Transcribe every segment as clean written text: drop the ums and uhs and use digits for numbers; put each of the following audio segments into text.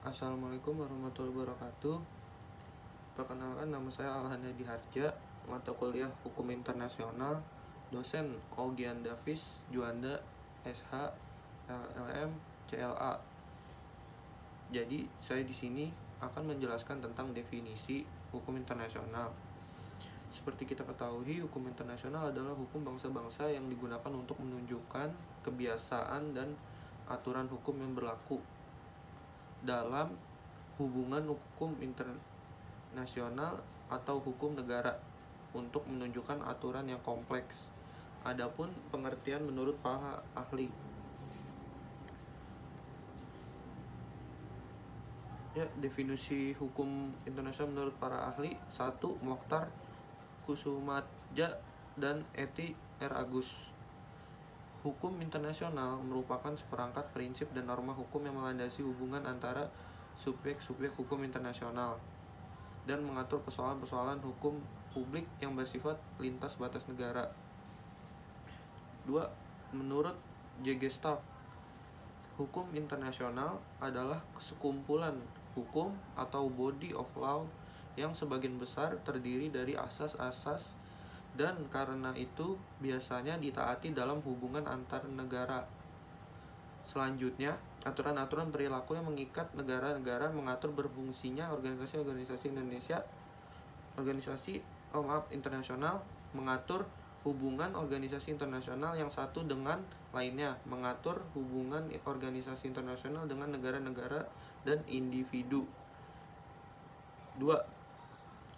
Assalamualaikum warahmatullahi wabarakatuh. Perkenalkan, nama saya Alhanda Diharja, mata kuliah Hukum Internasional, dosen Ogian Davis Juanda, SH, LLM, CLA. Jadi, saya di sini akan menjelaskan tentang definisi hukum internasional. Seperti kita ketahui, hukum internasional adalah hukum bangsa-bangsa yang digunakan untuk menunjukkan kebiasaan dan aturan hukum yang berlaku dalam hubungan hukum internasional atau hukum negara untuk menunjukkan aturan yang kompleks. Adapun pengertian menurut para ahli. Definisi hukum internasional menurut para ahli: 1. Mokhtar Kusumadja dan Eti R. Agus. Hukum internasional merupakan seperangkat prinsip dan norma hukum yang melandasi hubungan antara subjek-subjek hukum internasional dan mengatur persoalan-persoalan hukum publik yang bersifat lintas batas negara. 2. Menurut J. Gestalt, hukum internasional adalah sekumpulan hukum atau body of law yang sebagian besar terdiri dari asas-asas dan karena itu biasanya ditaati dalam hubungan antar negara. Selanjutnya, aturan-aturan perilaku yang mengikat negara-negara mengatur berfungsinya organisasi internasional, mengatur hubungan organisasi internasional yang satu dengan lainnya, mengatur hubungan organisasi internasional dengan negara-negara dan individu. 2.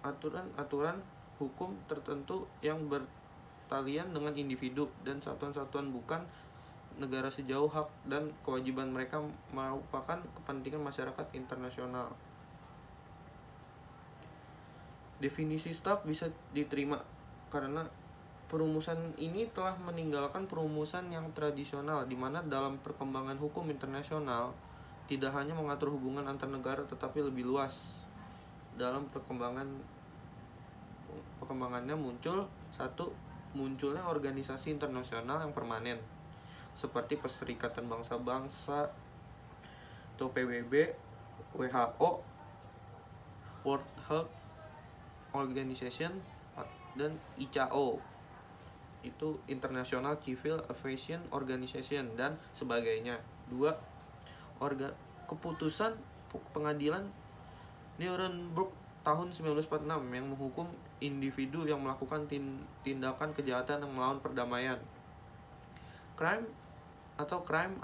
Aturan-aturan hukum tertentu yang bertalian dengan individu dan satuan-satuan bukan negara sejauh hak dan kewajiban mereka merupakan kepentingan masyarakat internasional. Definisi START bisa diterima karena perumusan ini telah meninggalkan perumusan yang tradisional, di mana dalam perkembangan hukum internasional tidak hanya mengatur hubungan antar negara tetapi lebih luas. Dalam perkembangannya munculnya organisasi internasional yang permanen seperti Perserikatan Bangsa-Bangsa atau PBB, WHO, World Health Organization, dan ICAO, itu International Civil Aviation Organization, dan sebagainya. 2. Keputusan pengadilan Nuremberg tahun 1946 yang menghukum individu yang melakukan tindakan kejahatan yang melawan perdamaian. Crime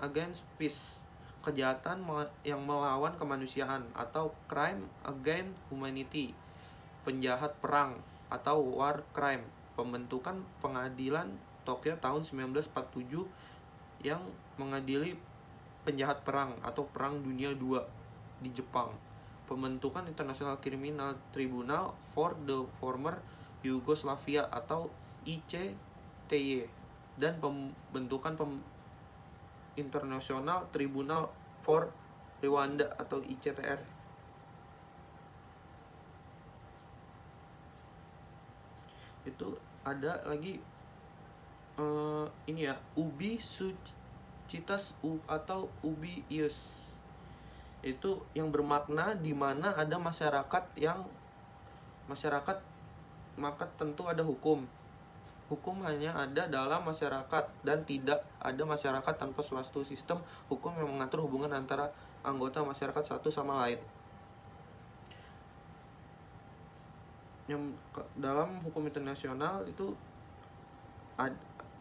against peace, kejahatan yang melawan kemanusiaan, atau crime against humanity, penjahat perang, atau war crime. Pembentukan pengadilan Tokyo tahun 1947 yang mengadili penjahat perang atau Perang Dunia II di Jepang. Pembentukan International Criminal Tribunal for the Former Yugoslavia atau ICTY, dan pembentukan International Tribunal for Rwanda atau ICTR. Itu ada lagi ubi sucitas atau ubi ius, itu yang bermakna di mana ada masyarakat maka tentu ada hukum. Hukum hanya ada dalam masyarakat dan tidak ada masyarakat tanpa suatu sistem hukum yang mengatur hubungan antara anggota masyarakat satu sama lain. Yang dalam hukum internasional itu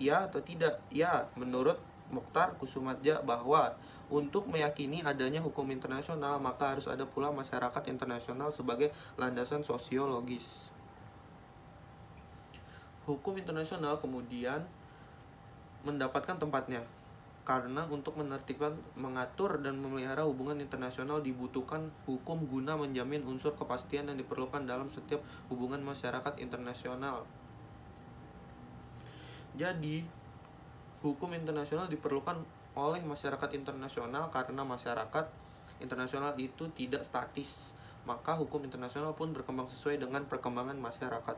ya atau tidak? Ya, menurut Mokhtar Kusumadja bahwa untuk meyakini adanya hukum internasional maka harus ada pula masyarakat internasional sebagai landasan sosiologis. Hukum internasional kemudian mendapatkan tempatnya karena untuk menertibkan, mengatur, dan memelihara hubungan internasional dibutuhkan hukum guna menjamin unsur kepastian yang diperlukan dalam setiap hubungan masyarakat internasional. Jadi, hukum internasional diperlukan oleh masyarakat internasional karena masyarakat internasional itu tidak statis. Maka hukum internasional pun berkembang sesuai dengan perkembangan masyarakat.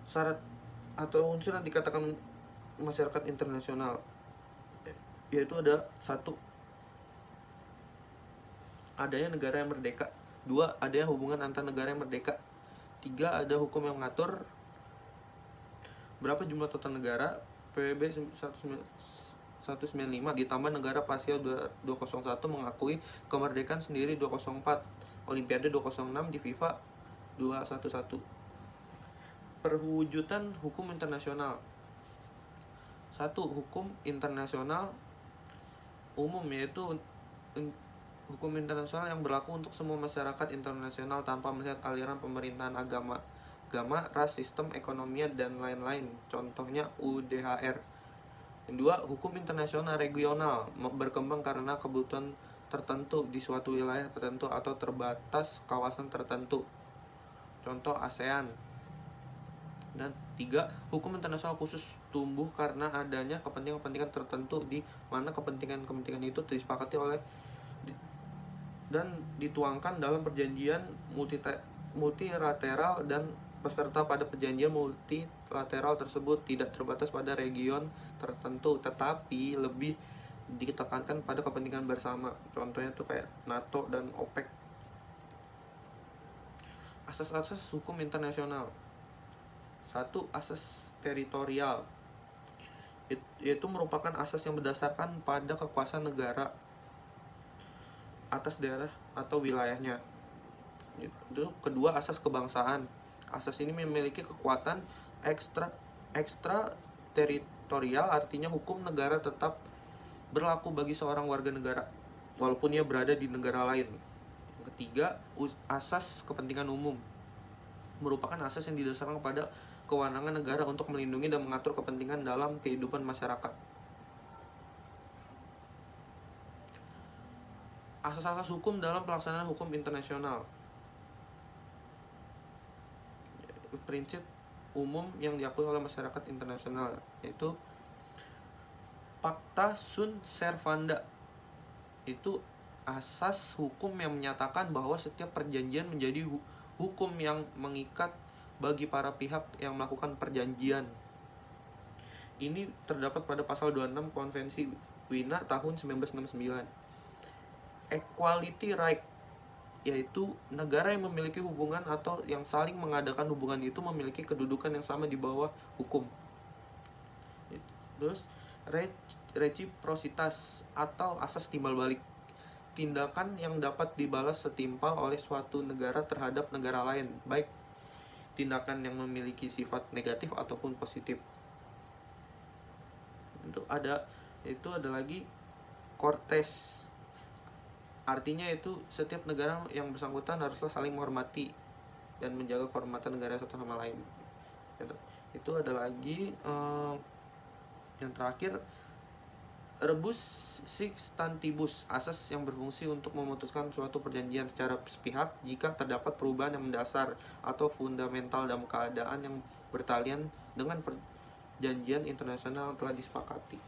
Syarat atau unsur yang dikatakan masyarakat internasional. yaitu ada satu, adanya negara yang merdeka. Dua, adanya hubungan antar negara yang merdeka. Tiga, ada hukum yang mengatur berapa jumlah total negara. PBB 195 ditambah negara parsial 201 mengakui kemerdekaan sendiri 204, Olimpiade 206 di FIFA 211. Perwujudan hukum internasional. 1. Hukum internasional umum, yaitu hukum internasional yang berlaku untuk semua masyarakat internasional tanpa melihat aliran pemerintahan, agama, ras, sistem ekonomi, dan lain-lain. Contohnya UDHR. Kedua, hukum internasional regional berkembang karena kebutuhan tertentu di suatu wilayah tertentu atau terbatas kawasan tertentu. Contoh ASEAN. Dan tiga, hukum internasional khusus tumbuh karena adanya kepentingan-kepentingan tertentu di mana kepentingan-kepentingan itu disepakati oleh dan dituangkan dalam perjanjian multilateral, dan peserta pada perjanjian multilateral tersebut tidak terbatas pada region tertentu, tetapi lebih ditekankan pada kepentingan bersama. Contohnya tuh kayak NATO dan OPEC. Asas-asas hukum internasional. 1. Asas teritorial, yaitu merupakan asas yang berdasarkan pada kekuasaan negara atas daerah atau wilayahnya. Itu. Kedua, asas kebangsaan. Asas ini memiliki kekuatan ekstra teritorial, artinya hukum negara tetap berlaku bagi seorang warga negara walaupun ia berada di negara lain. Ketiga, asas kepentingan umum, merupakan asas yang didasarkan pada kewenangan negara untuk melindungi dan mengatur kepentingan dalam kehidupan masyarakat. Asas-asas hukum dalam pelaksanaan hukum internasional. Prinsip umum yang diakui oleh masyarakat internasional, yaitu Pacta sunt servanda. Itu asas hukum yang menyatakan bahwa setiap perjanjian menjadi hukum yang mengikat bagi para pihak yang melakukan perjanjian. Ini terdapat pada pasal 26 Konvensi Wina tahun 1969. Equality right, yaitu negara yang memiliki hubungan atau yang saling mengadakan hubungan itu memiliki kedudukan yang sama di bawah hukum. Terus reciprositas atau asas timbal balik, tindakan yang dapat dibalas setimpal oleh suatu negara terhadap negara lain, baik tindakan yang memiliki sifat negatif ataupun positif. Itu ada lagi Cortes. Artinya itu setiap negara yang bersangkutan haruslah saling menghormati dan menjaga kehormatan negara satu sama lain. Itu ada lagi yang terakhir, rebus sixtantibus, asas yang berfungsi untuk memutuskan suatu perjanjian secara sepihak jika terdapat perubahan yang mendasar atau fundamental dalam keadaan yang bertalian dengan perjanjian internasional yang telah disepakati.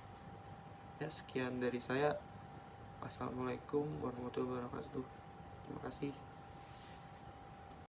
Ya, sekian dari saya. Assalamualaikum warahmatullahi wabarakatuh. Terima kasih.